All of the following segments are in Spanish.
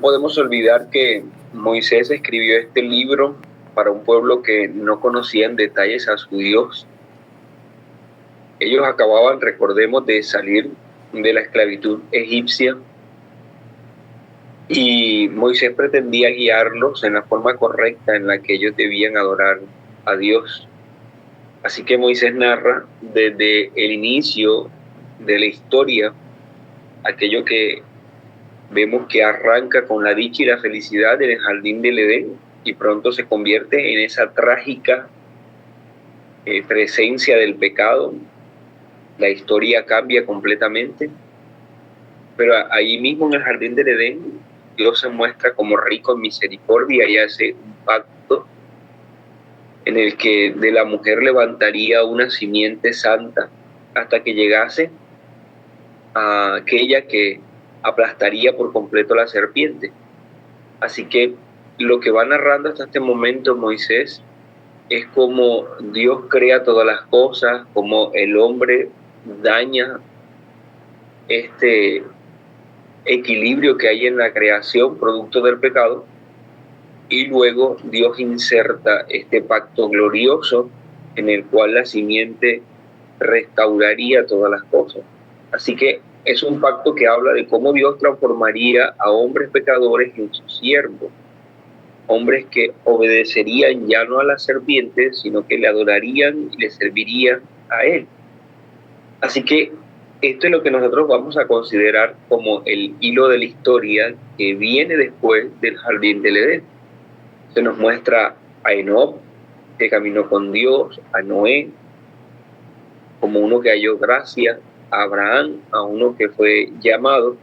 podemos olvidar que Moisés escribió este libro para un pueblo que no conocía en detalles a su Dios. Ellos acababan, recordemos, de salir de la esclavitud egipcia y Moisés pretendía guiarlos en la forma correcta en la que ellos debían adorar a Dios. Así que Moisés narra desde el inicio de la historia aquello que vemos que arranca con la dicha y la felicidad en el jardín del Edén y pronto se convierte en esa trágica presencia del pecado. La historia cambia completamente, pero ahí mismo en el jardín del Edén Dios se muestra como rico en misericordia y hace un pacto en el que de la mujer levantaría una simiente santa hasta que llegase a aquella que aplastaría por completo la serpiente. Así que lo que va narrando hasta este momento Moisés es como Dios crea todas las cosas, como el hombre daña este equilibrio que hay en la creación producto del pecado, y luego Dios inserta este pacto glorioso en el cual la simiente restauraría todas las cosas. Así que es un pacto que habla de cómo Dios transformaría a hombres pecadores en sus siervos, hombres que obedecerían ya no a la serpiente, sino que le adorarían y le servirían a Él. Así que esto es lo que nosotros vamos a considerar como el hilo de la historia que viene después del jardín del Edén. Se nos muestra a Enoc, que caminó con Dios, a Noé, como uno que halló gracia, a Abraham, a uno que fue llamado,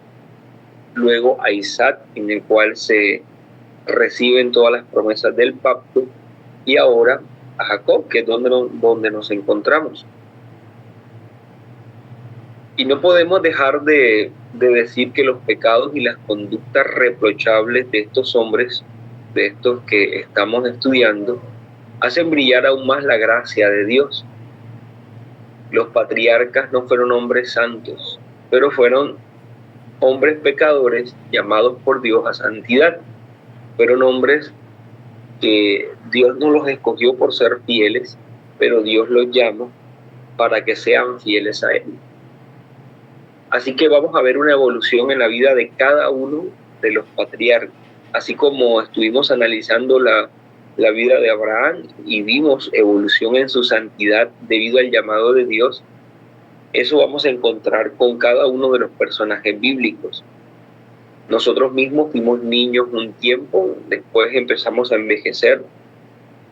luego a Isaac, en el cual se reciben todas las promesas del pacto, y ahora a Jacob, que es donde nos encontramos. Y no podemos dejar de decir que los pecados y las conductas reprochables de estos hombres, de estos que estamos estudiando, hacen brillar aún más la gracia de Dios. Los patriarcas no fueron hombres santos, pero fueron hombres pecadores llamados por Dios a santidad. Fueron hombres que Dios no los escogió por ser fieles, pero Dios los llama para que sean fieles a Él. Así que vamos a ver una evolución en la vida de cada uno de los patriarcas. Así como estuvimos analizando la vida de Abraham y vimos evolución en su santidad debido al llamado de Dios, eso vamos a encontrar con cada uno de los personajes bíblicos. Nosotros mismos fuimos niños un tiempo, después empezamos a envejecer.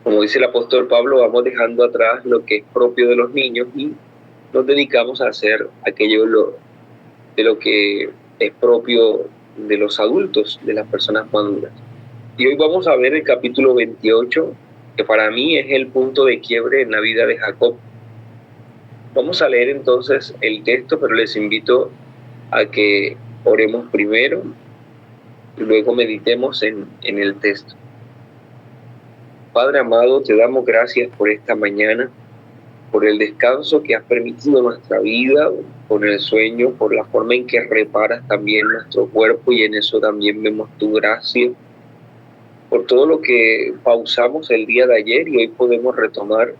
Como dice el apóstol Pablo, vamos dejando atrás lo que es propio de los niños y nos dedicamos a hacer aquello de lo que es propio de los adultos, de las personas maduras. Y hoy vamos a ver el capítulo 28, que para mí es el punto de quiebre en la vida de Jacob. Vamos a leer entonces el texto, pero les invito a que oremos primero y luego meditemos en el texto. Padre amado, te damos gracias por esta mañana, por el descanso que has permitido en nuestra vida, por el sueño, por la forma en que reparas también nuestro cuerpo, y en eso también vemos tu gracia, por todo lo que pausamos el día de ayer y hoy podemos retomar,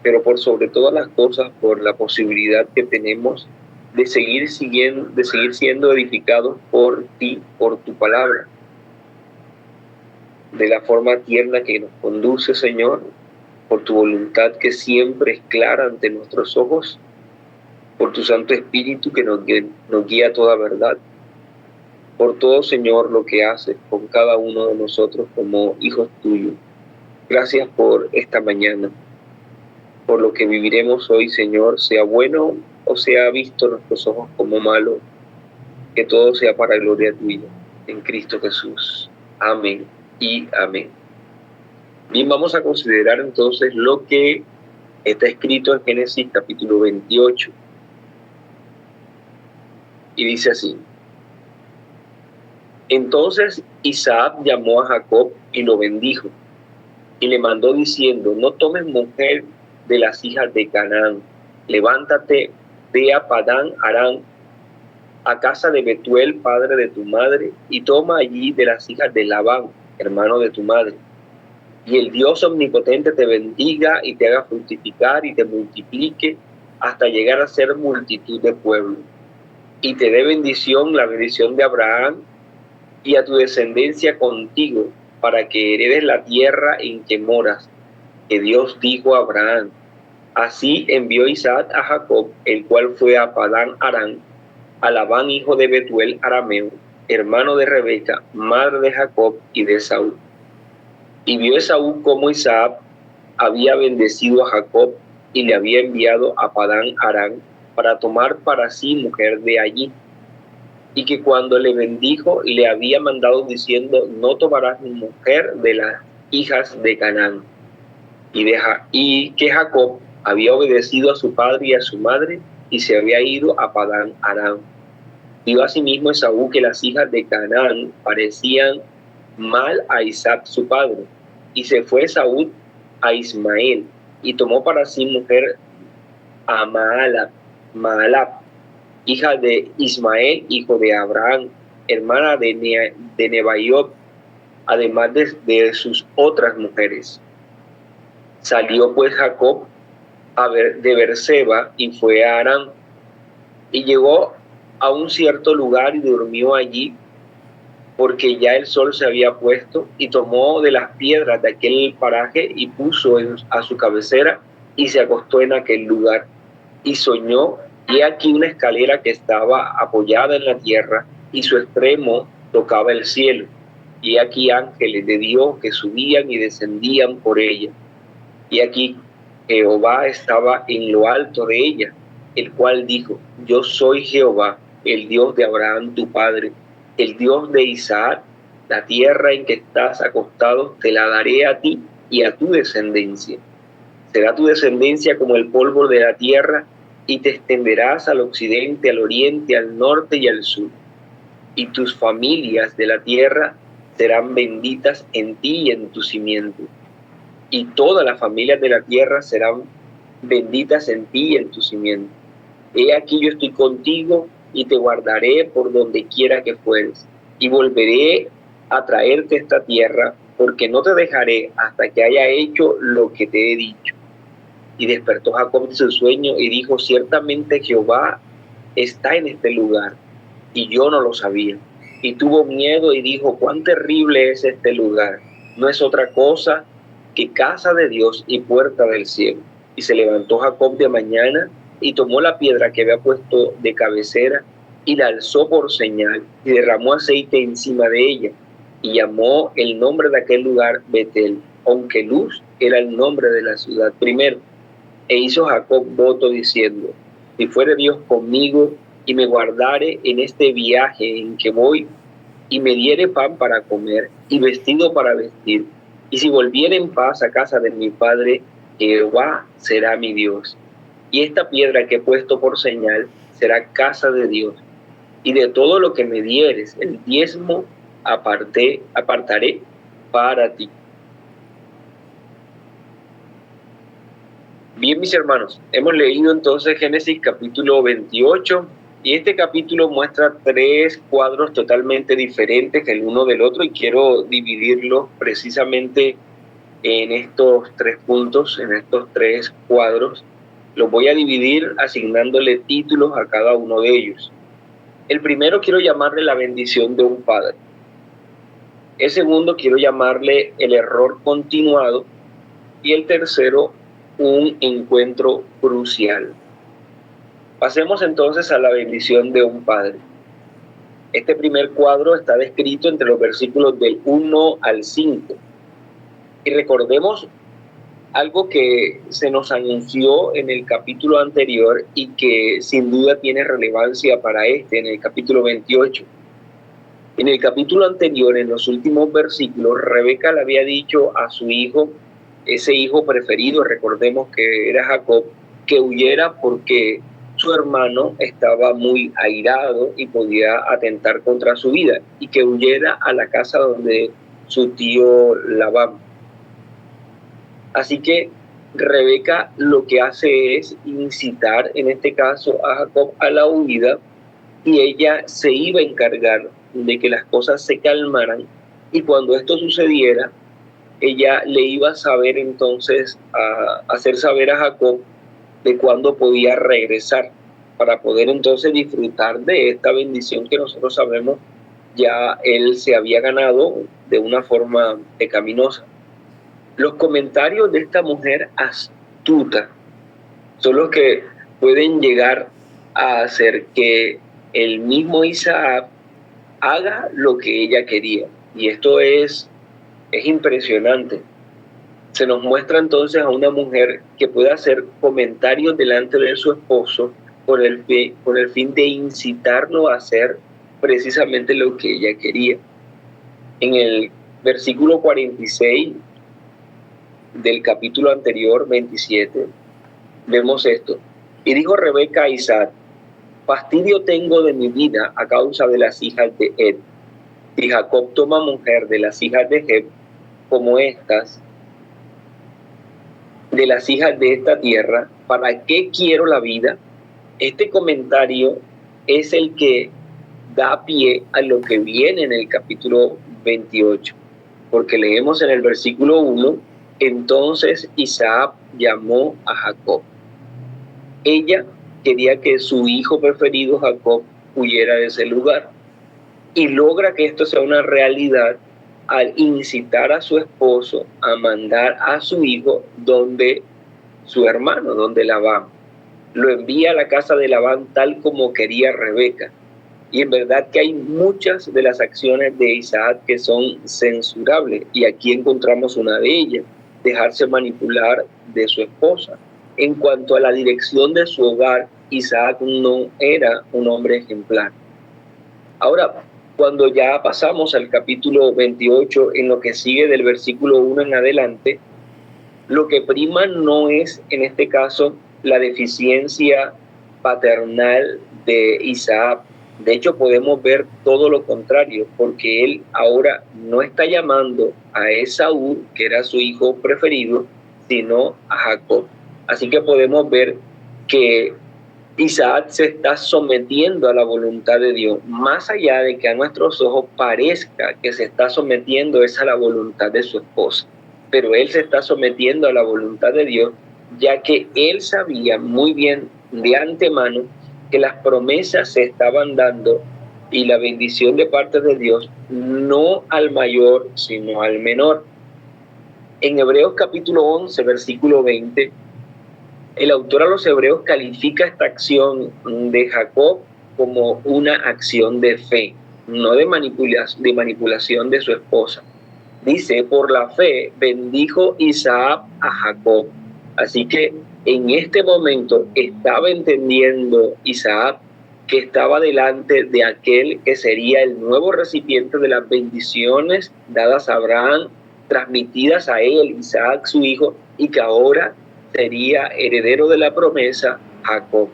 pero por sobre todas las cosas, por la posibilidad que tenemos de seguir siendo edificados por ti, por tu palabra, de la forma tierna que nos conduce, Señor, por tu voluntad que siempre es clara ante nuestros ojos, por tu Santo Espíritu que nos guía a toda verdad, por todo, Señor, lo que haces con cada uno de nosotros como hijos tuyos. Gracias por esta mañana, por lo que viviremos hoy, Señor, sea bueno o sea visto en nuestros ojos como malo, que todo sea para gloria tuya, en Cristo Jesús. Amén y amén. Bien, vamos a considerar entonces lo que está escrito en Génesis capítulo 28. Y dice así: Entonces Isaac llamó a Jacob y lo bendijo, y le mandó diciendo: No tomes mujer de las hijas de Canaán, levántate, ve a Padán Aram, a casa de Betuel, padre de tu madre, y toma allí de las hijas de Labán, hermano de tu madre. Y el Dios omnipotente te bendiga y te haga fructificar y te multiplique hasta llegar a ser multitud de pueblos. Y te dé bendición, la bendición de Abraham, y a tu descendencia contigo, para que heredes la tierra en que moras, que Dios dijo a Abraham. Así envió Isaac a Jacob, el cual fue a Padán Aram, a Labán, hijo de Betuel arameo, hermano de Rebeca, madre de Jacob y de Esaú. Y vio Esaú cómo Isaac había bendecido a Jacob y le había enviado a Padán Aram para tomar para sí mujer de allí. Y que cuando le bendijo le había mandado diciendo: no tomarás ni mujer de las hijas de Canaán. Y que Jacob había obedecido a su padre y a su madre y se había ido a Padán Aram. Vio asimismo Esaú que las hijas de Canaán parecían mal a Isaac su padre, y se fue Esaú a Ismael y tomó para sí mujer a Mahalab, hija de Ismael, hijo de Abraham, hermana de Nebaiot, además de sus otras mujeres. Salió pues Jacob de Berseba y fue a Aram, y llegó a un cierto lugar y durmió allí, porque ya el sol se había puesto, y tomó de las piedras de aquel paraje y puso a su cabecera y se acostó en aquel lugar. Y soñó, y aquí una escalera que estaba apoyada en la tierra y su extremo tocaba el cielo. Y aquí ángeles de Dios que subían y descendían por ella. Y aquí Jehová estaba en lo alto de ella, el cual dijo: yo soy Jehová, el Dios de Abraham tu padre, el Dios de Isaac. La tierra en que estás acostado te la daré a ti y a tu descendencia. Será tu descendencia como el polvo de la tierra, y te extenderás al occidente, al oriente, al norte y al sur. Y tus familias de la tierra serán benditas en ti y en tu simiente. Y todas las familias de la tierra serán benditas en ti y en tu simiente. He aquí yo estoy contigo y te guardaré por donde quiera que fueres, y volveré a traerte esta tierra, porque no te dejaré hasta que haya hecho lo que te he dicho. Y despertó Jacob de su sueño y dijo: ciertamente Jehová está en este lugar, y yo no lo sabía. Y tuvo miedo y dijo: cuán terrible es este lugar. No es otra cosa que casa de Dios y puerta del cielo. Y se levantó Jacob de mañana y tomó la piedra que había puesto de cabecera y la alzó por señal y derramó aceite encima de ella, y llamó el nombre de aquel lugar Betel, aunque Luz era el nombre de la ciudad primero. E hizo Jacob voto diciendo: si fuere Dios conmigo y me guardare en este viaje en que voy, y me diere pan para comer y vestido para vestir, y si volviere en paz a casa de mi padre, Jehová será mi Dios. Y esta piedra que he puesto por señal será casa de Dios. Y de todo lo que me dieres, el diezmo apartaré para ti. Bien, mis hermanos, hemos leído entonces Génesis capítulo 28, y este capítulo muestra tres cuadros totalmente diferentes el uno del otro, y quiero dividirlos precisamente en estos tres puntos, en estos tres cuadros. Los voy a dividir asignándole títulos a cada uno de ellos. El primero quiero llamarle la bendición de un padre. El segundo quiero llamarle el error continuado. Y el tercero, un encuentro crucial. Pasemos entonces a la bendición de un padre. Este primer cuadro está descrito entre los versículos del 1 al 5. Y recordemos algo que se nos anunció en el capítulo anterior y que sin duda tiene relevancia para en el capítulo 28. En el capítulo anterior, en los últimos versículos, Rebeca le había dicho a su hijo, ese hijo preferido, recordemos que era Jacob, que huyera porque su hermano estaba muy airado y podía atentar contra su vida, y que huyera a la casa donde su tío Labán. Así que Rebeca lo que hace es incitar, en este caso, a Jacob a la huida, y ella se iba a encargar de que las cosas se calmaran, y cuando esto sucediera, ella le iba a saber entonces, a hacer saber a Jacob de cuándo podía regresar, para poder entonces disfrutar de esta bendición que nosotros sabemos ya él se había ganado de una forma pecaminosa. Los comentarios de esta mujer astuta son los que pueden llegar a hacer que el mismo Isaac haga lo que ella quería. Y esto es impresionante. Se nos muestra entonces a una mujer que puede hacer comentarios delante de su esposo con el fin de incitarlo a hacer precisamente lo que ella quería. En el versículo 46 del capítulo anterior, 27, vemos esto. Y dijo Rebeca a Isaac: fastidio tengo de mi vida a causa de las hijas de Ed. Si Jacob toma mujer de las hijas de Heb, como estas, de las hijas de esta tierra, ¿para qué quiero la vida? Este comentario es el que da pie a lo que viene en el capítulo 28, porque leemos en el versículo 1, entonces Isaac llamó a Jacob. Ella quería que su hijo preferido Jacob huyera de ese lugar, y logra que esto sea una realidad al incitar a su esposo a mandar a su hijo donde su hermano, donde Labán. Lo envía a la casa de Labán tal como quería Rebeca. Y en verdad que hay muchas de las acciones de Isaac que son censurables, y aquí encontramos una de ellas: dejarse manipular de su esposa. En cuanto a la dirección de su hogar, Isaac no era un hombre ejemplar. Ahora, cuando ya pasamos al capítulo 28, en lo que sigue del versículo 1 en adelante, lo que prima no es en este caso la deficiencia paternal de Isaac. De hecho, podemos ver todo lo contrario, porque él ahora no está llamando a Esaú, que era su hijo preferido, sino a Jacob. Así que podemos ver que Isaac se está sometiendo a la voluntad de Dios, más allá de que a nuestros ojos parezca que se está sometiendo es a la voluntad de su esposa. Pero él se está sometiendo a la voluntad de Dios, ya que él sabía muy bien de antemano que las promesas se estaban dando y la bendición de parte de Dios no al mayor, sino al menor. En Hebreos capítulo 11, versículo 20, el autor a los hebreos califica esta acción de Jacob como una acción de fe, no de manipulación de su esposa. Dice: por la fe bendijo Isaac a Jacob. Así que en este momento estaba entendiendo Isaac que estaba delante de aquel que sería el nuevo recipiente de las bendiciones dadas a Abraham, transmitidas a él, Isaac su hijo, y que ahora sería heredero de la promesa, Jacob.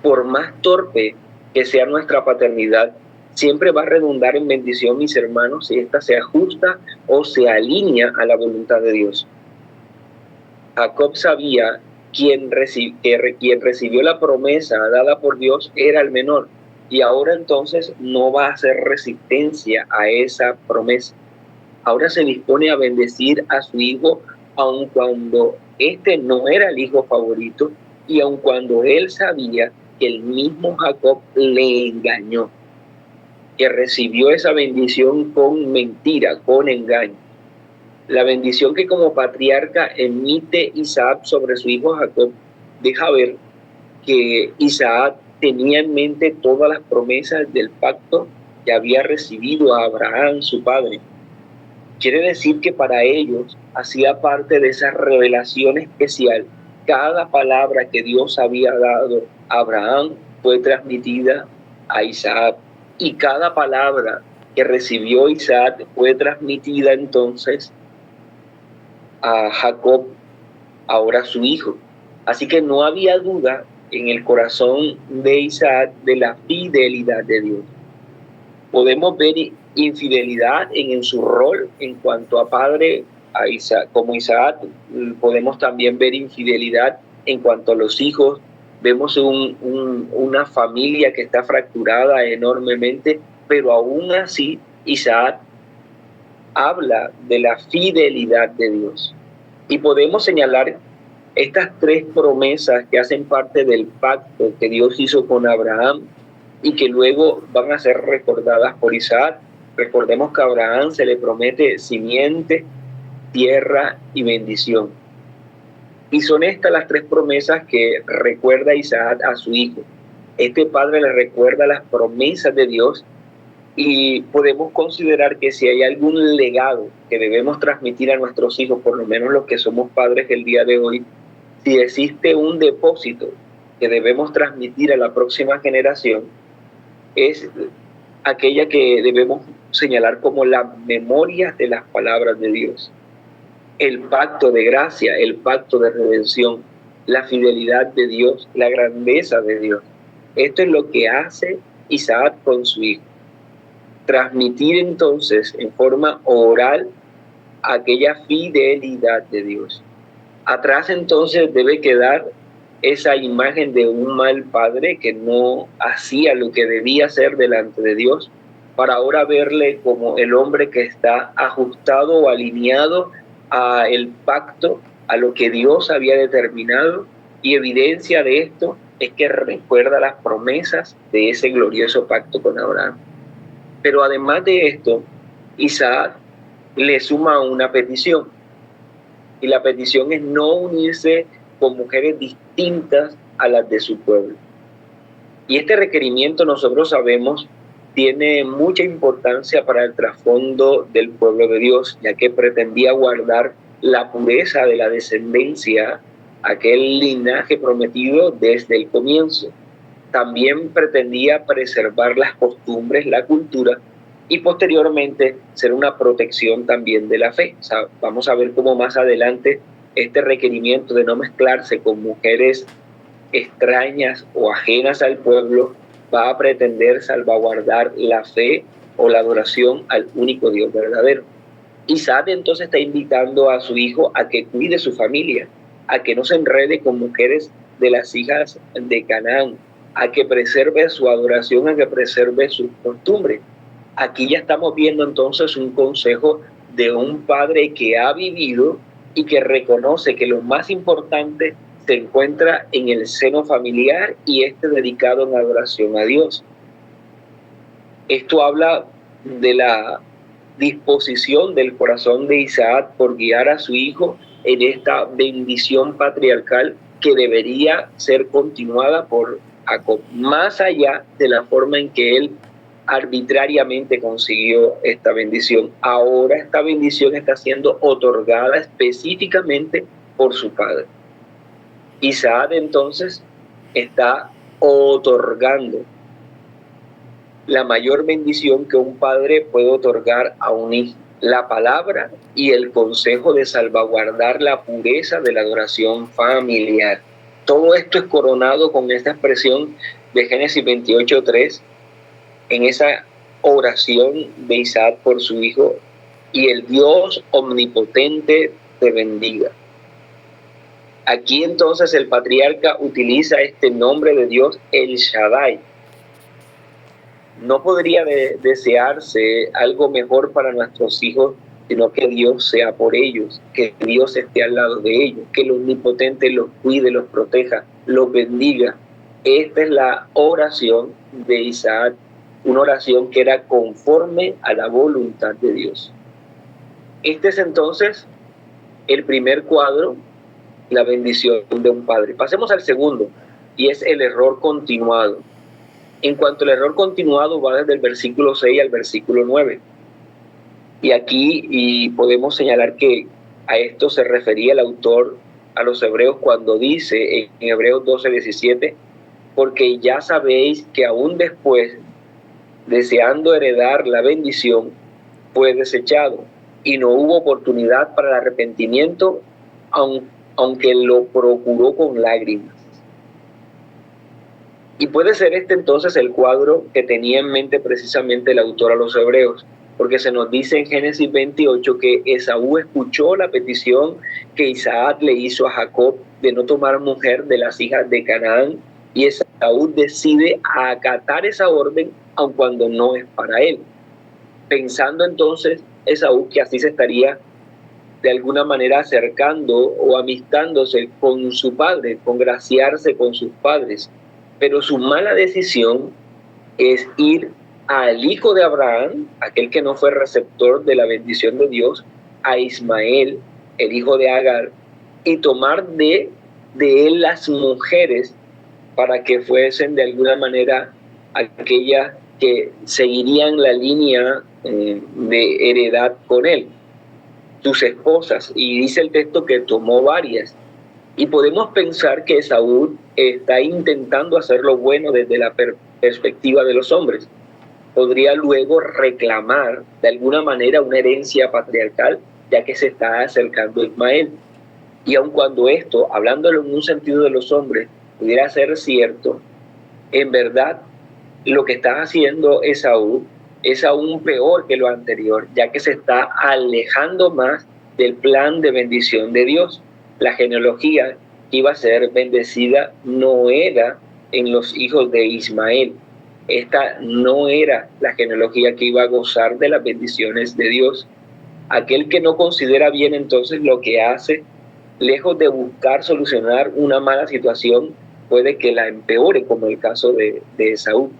Por más torpe que sea nuestra paternidad, siempre va a redundar en bendición, mis hermanos, si ésta se ajusta o se alinea a la voluntad de Dios. Jacob sabía que quien recibió la promesa dada por Dios era el menor, y ahora entonces no va a hacer resistencia a esa promesa. Ahora se dispone a bendecir a su hijo, aun cuando este no era el hijo favorito, y aun cuando él sabía que el mismo Jacob le engañó, que recibió esa bendición con mentira, con engaño. La bendición que como patriarca emite Isaac sobre su hijo Jacob deja ver que Isaac tenía en mente todas las promesas del pacto que había recibido a Abraham, su padre. Quiere decir que para ellos hacía parte de esa revelación especial. Cada palabra que Dios había dado a Abraham fue transmitida a Isaac, y cada palabra que recibió Isaac fue transmitida entonces a Jacob, ahora su hijo. Así que no había duda en el corazón de Isaac de la fidelidad de Dios. Podemos ver infidelidad en su rol en cuanto a padre a Isaac, como Isaac. Podemos también ver infidelidad en cuanto a los hijos vemos una familia que está fracturada enormemente, pero aún así Isaac habla de la fidelidad de Dios. Y podemos señalar estas tres promesas que hacen parte del pacto que Dios hizo con Abraham y que luego van a ser recordadas por Isaac. Recordemos que a Abraham se le promete simiente, tierra y bendición. Y son estas las tres promesas que recuerda Isaac a su hijo. Este padre le recuerda las promesas de Dios y podemos considerar que si hay algún legado que debemos transmitir a nuestros hijos, por lo menos los que somos padres el día de hoy, si existe un depósito que debemos transmitir a la próxima generación, es aquella que debemos señalar como la memoria de las palabras de Dios. El pacto de gracia, el pacto de redención, la fidelidad de Dios, la grandeza de Dios. Esto es lo que hace Isaac con su hijo. Transmitir entonces en forma oral aquella fidelidad de Dios. Atrás entonces debe quedar esa imagen de un mal padre que no hacía lo que debía hacer delante de Dios, para ahora verle como el hombre que está ajustado o alineado a el pacto, a lo que Dios había determinado, y evidencia de esto es que recuerda las promesas de ese glorioso pacto con Abraham. Pero además de esto, Isaac le suma una petición, y la petición es no unirse con mujeres distintas a las de su pueblo. Y este requerimiento, nosotros sabemos, tiene mucha importancia para el trasfondo del pueblo de Dios, ya que pretendía guardar la pureza de la descendencia, aquel linaje prometido desde el comienzo. También pretendía preservar las costumbres, la cultura, y posteriormente ser una protección también de la fe. O sea, vamos a ver cómo más adelante este requerimiento de no mezclarse con mujeres extrañas o ajenas al pueblo va a pretender salvaguardar la fe o la adoración al único Dios verdadero. Isaac entonces está invitando a su hijo a que cuide su familia, a que no se enrede con mujeres de las hijas de Canaán, a que preserve su adoración, a que preserve sus costumbres. Aquí ya estamos viendo entonces un consejo de un padre que ha vivido y que reconoce que lo más importante se encuentra en el seno familiar y dedicado en adoración a Dios. Esto habla de la disposición del corazón de Isaac por guiar a su hijo en esta bendición patriarcal que debería ser continuada por Jacob, más allá de la forma en que él arbitrariamente consiguió esta bendición. Ahora esta bendición está siendo otorgada específicamente por su padre. Isaac entonces está otorgando la mayor bendición que un padre puede otorgar a un hijo, la palabra y el consejo de salvaguardar la pureza de la adoración familiar. Todo esto es coronado con esta expresión de Génesis 28:3, en esa oración de Isaac por su hijo: y el Dios omnipotente te bendiga. Aquí entonces el patriarca utiliza este nombre de Dios, El Shaddai. No podría desearse algo mejor para nuestros hijos, sino que Dios sea por ellos, que Dios esté al lado de ellos, que el omnipotente los cuide, los proteja, los bendiga. Esta es la oración de Isaac, una oración que era conforme a la voluntad de Dios. Este es entonces el primer cuadro, la bendición de un padre. Pasemos al segundo, y es el error continuado. En cuanto al error continuado, va desde el versículo 6 al versículo 9. Y aquí podemos señalar que a esto se refería el autor a los hebreos cuando dice en Hebreos 12:17, porque ya sabéis que aún después, deseando heredar la bendición, fue desechado, y no hubo oportunidad para el arrepentimiento, aunque lo procuró con lágrimas. Y puede ser este entonces el cuadro que tenía en mente precisamente el autor a los hebreos, porque se nos dice en Génesis 28 que Esaú escuchó la petición que Isaac le hizo a Jacob de no tomar mujer de las hijas de Canaán, Y Esaú decide acatar esa orden, aun cuando no es para él. Pensando entonces Esaú que así se estaría de alguna manera acercando o amistándose con su padre, congraciarse con sus padres. Pero su mala decisión es ir al hijo de Abraham, aquel que no fue receptor de la bendición de Dios, a Ismael, el hijo de Agar, y tomar de él las mujeres para que fuesen de alguna manera aquellas que seguirían la línea de heredad con él, sus esposas. Y dice el texto que tomó varias. Y podemos pensar que Esaú está intentando hacer lo bueno desde la perspectiva de los hombres. Podría luego reclamar de alguna manera una herencia patriarcal, ya que se está acercando a Ismael. Y aun cuando esto, hablándolo en un sentido de los hombres, pudiera ser cierto, en verdad lo que está haciendo Esaú es aún peor que lo anterior, ya que se está alejando más del plan de bendición de Dios. La genealogía que iba a ser bendecida no era en los hijos de Ismael. Esta no era la genealogía que iba a gozar de las bendiciones de Dios. Aquel que no considera bien entonces lo que hace, lejos de buscar solucionar una mala situación, puede que la empeore, como el caso de Esaú.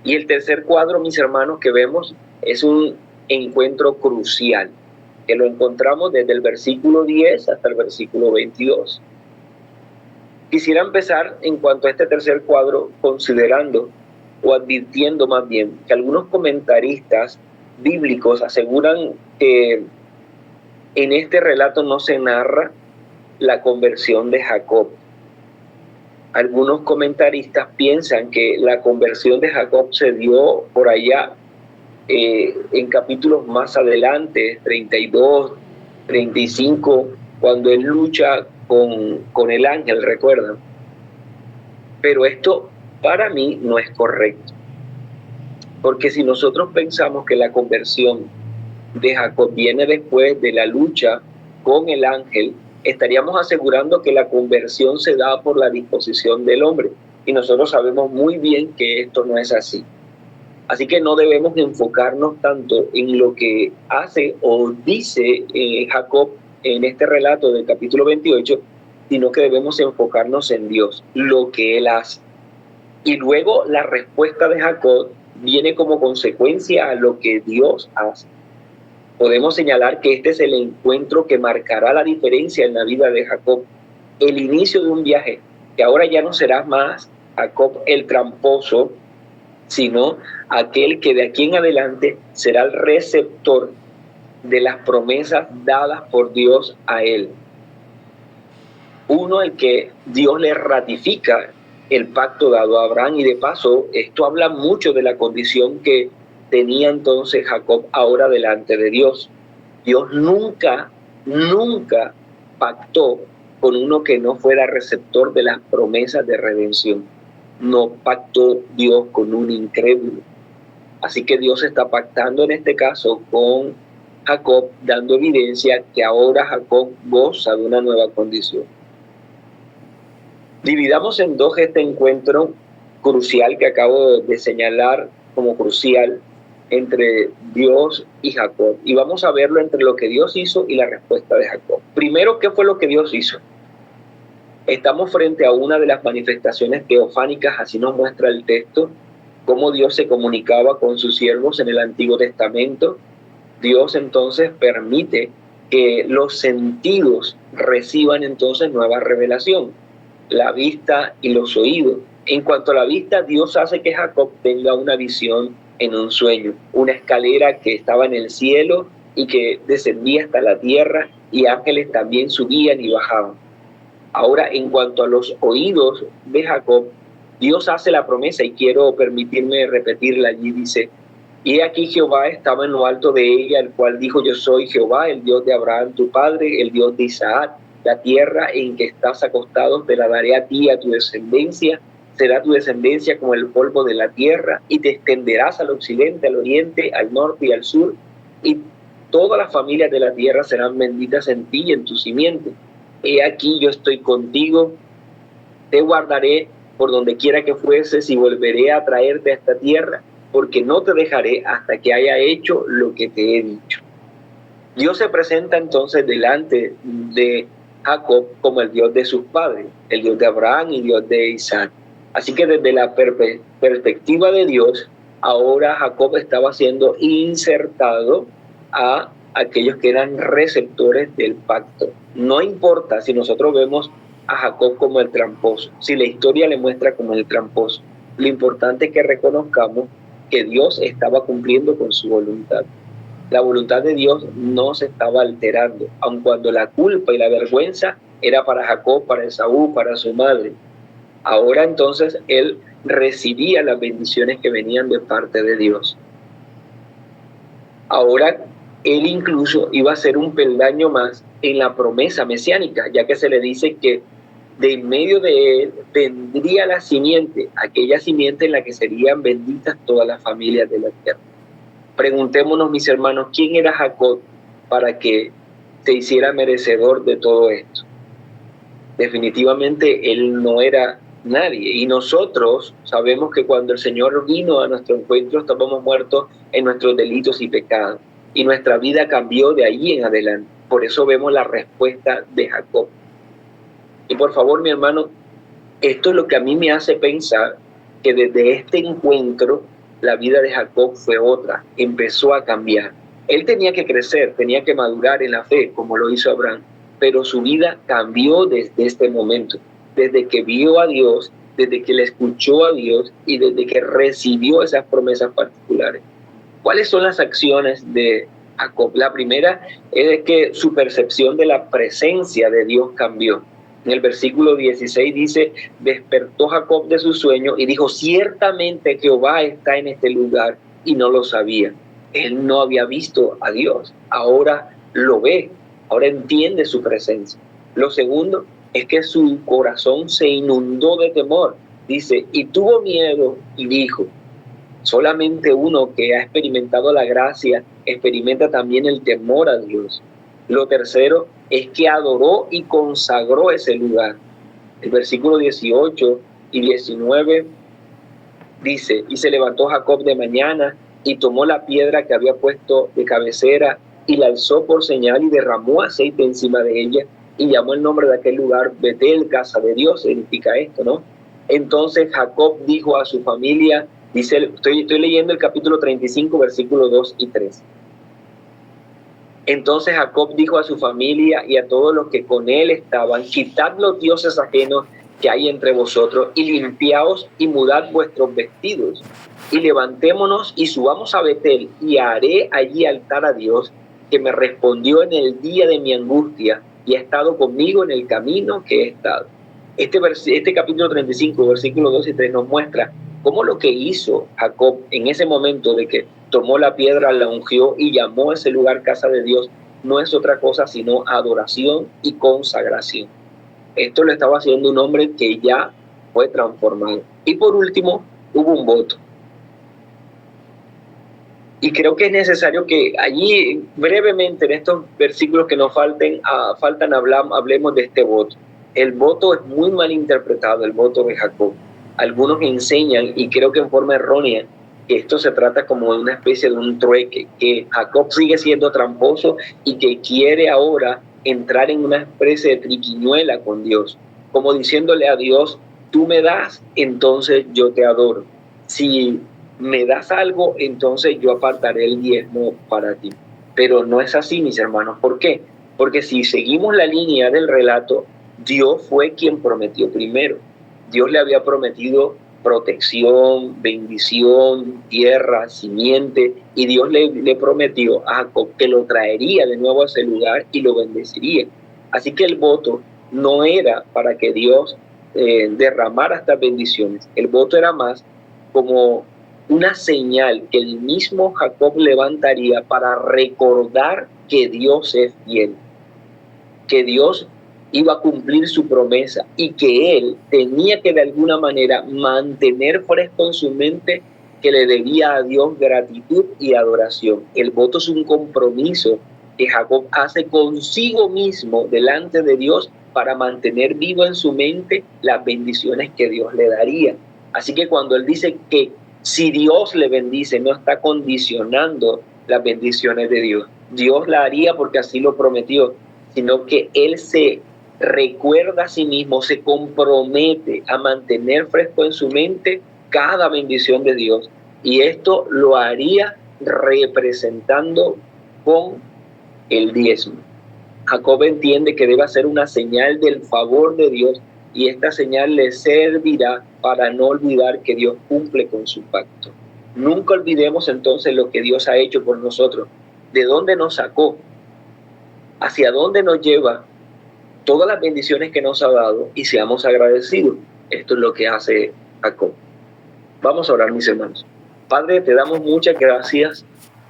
Y el tercer cuadro, mis hermanos, que vemos es un encuentro crucial, que lo encontramos desde el versículo 10 hasta el versículo 22. Quisiera empezar en cuanto a este tercer cuadro considerando o advirtiendo más bien que algunos comentaristas bíblicos aseguran que en este relato no se narra la conversión de Jacob. Algunos comentaristas piensan que la conversión de Jacob se dio por allá en capítulos más adelante, 32, 35, cuando él lucha con el ángel, ¿recuerdan? Pero esto para mí no es correcto, porque si nosotros pensamos que la conversión de Jacob viene después de la lucha con el ángel, estaríamos asegurando que la conversión se da por la disposición del hombre, y nosotros sabemos muy bien que esto no es así. Así que no debemos enfocarnos tanto en lo que hace o dice Jacob en este relato del capítulo 28, sino que debemos enfocarnos en Dios, lo que él hace. Y luego la respuesta de Jacob viene como consecuencia a lo que Dios hace. Podemos señalar que este es el encuentro que marcará la diferencia en la vida de Jacob, el inicio de un viaje, que ahora ya no será más Jacob el tramposo, sino aquel que de aquí en adelante será el receptor de las promesas dadas por Dios a él. Uno, el que Dios le ratifica el pacto dado a Abraham, y de paso esto habla mucho de la condición que tenía entonces Jacob ahora delante de Dios. Dios nunca pactó con uno que no fuera receptor de las promesas de redención. No pactó Dios con un incrédulo. Así que Dios está pactando en este caso con Jacob, dando evidencia que ahora Jacob goza de una nueva condición. Dividamos en dos este encuentro crucial que acabo de señalar como crucial entre Dios y Jacob, y vamos a verlo entre lo que Dios hizo y la respuesta de Jacob. Primero, ¿qué fue lo que Dios hizo? Estamos frente a una de las manifestaciones teofánicas, así nos muestra el texto, cómo Dios se comunicaba con sus siervos en el Antiguo Testamento. Dios entonces permite que los sentidos reciban entonces nueva revelación, la vista y los oídos. En cuanto a la vista, Dios hace que Jacob tenga una visión en un sueño, una escalera que estaba en el cielo y que descendía hasta la tierra, y ángeles también subían y bajaban. Ahora, en cuanto a los oídos de Jacob, Dios hace la promesa, y quiero permitirme repetirla allí. Dice: y aquí Jehová estaba en lo alto de ella, el cual dijo: yo soy Jehová, el Dios de Abraham tu padre, el Dios de Isaac. La tierra en que estás acostado te la daré a ti y a tu descendencia. Será tu descendencia como el polvo de la tierra, y te extenderás al occidente, al oriente, al norte y al sur, y todas las familias de la tierra serán benditas en ti y en tu simiente. He aquí yo estoy contigo, te guardaré por donde quiera que fueses, y volveré a traerte a esta tierra, porque no te dejaré hasta que haya hecho lo que te he dicho. Dios se presenta entonces delante de Jacob como el Dios de sus padres, el Dios de Abraham y Dios de Isaac. Así que desde la perspectiva de Dios, ahora Jacob estaba siendo insertado a aquellos que eran receptores del pacto. No importa si nosotros vemos a Jacob como el tramposo, si la historia le muestra como el tramposo, lo importante es que reconozcamos que Dios estaba cumpliendo con su voluntad. La voluntad de Dios no se estaba alterando, aun cuando la culpa y la vergüenza era para Jacob, para Esaú, para su madre. Ahora entonces él recibía las bendiciones que venían de parte de Dios. Ahora él incluso iba a ser un peldaño más en la promesa mesiánica, ya que se le dice que de en medio de él vendría la simiente, aquella simiente en la que serían benditas todas las familias de la tierra. Preguntémonos, mis hermanos, ¿quién era Jacob para que se hiciera merecedor de todo esto? Definitivamente él no era nadie. Y nosotros sabemos que cuando el Señor vino a nuestro encuentro, estábamos muertos en nuestros delitos y pecados. Y nuestra vida cambió de ahí en adelante. Por eso vemos la respuesta de Jacob. Y por favor, mi hermano, esto es lo que a mí me hace pensar que desde este encuentro la vida de Jacob fue otra, empezó a cambiar. Él tenía que crecer, tenía que madurar en la fe, como lo hizo Abraham, pero su vida cambió desde este momento, desde que vio a Dios, desde que le escuchó a Dios y desde que recibió esas promesas particulares. ¿Cuáles son las acciones de Jacob? La primera es que su percepción de la presencia de Dios cambió. En el versículo 16 dice, despertó Jacob de su sueño y dijo, ciertamente Jehová está en este lugar, y no lo sabía. Él no había visto a Dios, ahora lo ve, ahora entiende su presencia. Lo segundo es que su corazón se inundó de temor. Dice, y tuvo miedo y dijo, solamente uno que ha experimentado la gracia experimenta también el temor a Dios. Lo tercero es que adoró y consagró ese lugar. El versículo 18 y 19 dice, y se levantó Jacob de mañana y tomó la piedra que había puesto de cabecera y la alzó por señal y derramó aceite encima de ella y llamó el nombre de aquel lugar Betel, casa de Dios. Significa esto, ¿no? Entonces Jacob dijo a su familia, dice, estoy leyendo el capítulo 35, versículos 2 y 3. Entonces Jacob dijo a su familia y a todos los que con él estaban, quitad los dioses ajenos que hay entre vosotros y limpiaos y mudad vuestros vestidos y levantémonos y subamos a Betel y haré allí altar a Dios que me respondió en el día de mi angustia y ha estado conmigo en el camino que he estado. Este capítulo 35, versículos 2 y 3 nos muestra cómo lo que hizo Jacob en ese momento de que tomó la piedra, la ungió y llamó a ese lugar casa de Dios, no es otra cosa sino adoración y consagración. Esto lo estaba haciendo un hombre que ya fue transformado. Y por último, hubo un voto. Y creo que es necesario que allí brevemente en estos versículos que nos faltan hablemos de este voto. El voto es muy mal interpretado, el voto de Jacob. Algunos enseñan, y creo que en forma errónea, que esto se trata como de una especie de un trueque, que Jacob sigue siendo tramposo y que quiere ahora entrar en una especie de triquiñuela con Dios, como diciéndole a Dios, tú me das, entonces yo te adoro. Si me das algo, entonces yo apartaré el diezmo para ti. Pero no es así, mis hermanos. ¿Por qué? Porque si seguimos la línea del relato, Dios fue quien prometió primero. Dios le había prometido protección, bendición, tierra, simiente, y Dios le prometió a Jacob que lo traería de nuevo a ese lugar y lo bendeciría. Así que el voto no era para que Dios derramara estas bendiciones. El voto era más como una señal que el mismo Jacob levantaría para recordar que Dios es fiel, que Dios iba a cumplir su promesa y que él tenía que de alguna manera mantener fresco en su mente que le debía a Dios gratitud y adoración. El voto es un compromiso que Jacob hace consigo mismo delante de Dios para mantener vivo en su mente las bendiciones que Dios le daría. Así que cuando él dice que si Dios le bendice, no está condicionando las bendiciones de Dios. Dios la haría porque así lo prometió, sino que él se recuerda a sí mismo, se compromete a mantener fresco en su mente cada bendición de Dios. Y esto lo haría representando con el diezmo. Jacob entiende que debe hacer una señal del favor de Dios y esta señal le servirá para no olvidar que Dios cumple con su pacto. Nunca olvidemos entonces lo que Dios ha hecho por nosotros, de dónde nos sacó, hacia dónde nos lleva, todas las bendiciones que nos ha dado y seamos agradecidos. Esto es lo que hace Jacob. Vamos a orar, mis hermanos. Padre, te damos muchas gracias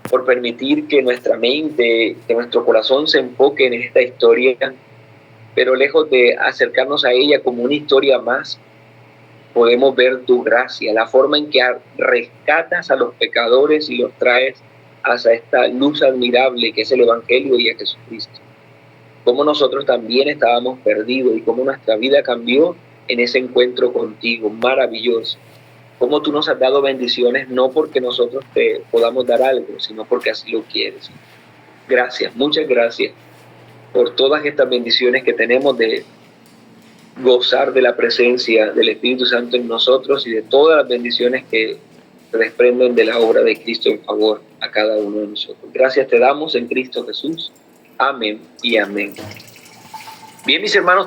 por permitir que nuestra mente, que nuestro corazón se enfoque en esta historia, pero lejos de acercarnos a ella como una historia más, podemos ver tu gracia, la forma en que rescatas a los pecadores y los traes hacia esta luz admirable que es el Evangelio y a Jesucristo. Cómo nosotros también estábamos perdidos y cómo nuestra vida cambió en ese encuentro contigo, maravilloso. Cómo tú nos has dado bendiciones no porque nosotros te podamos dar algo, sino porque así lo quieres. Gracias, muchas gracias por todas estas bendiciones que tenemos de gozar de la presencia del Espíritu Santo en nosotros y de todas las bendiciones que se desprenden de la obra de Cristo en favor a cada uno de nosotros. Gracias te damos en Cristo Jesús. Amén y amén. Bien, mis hermanos.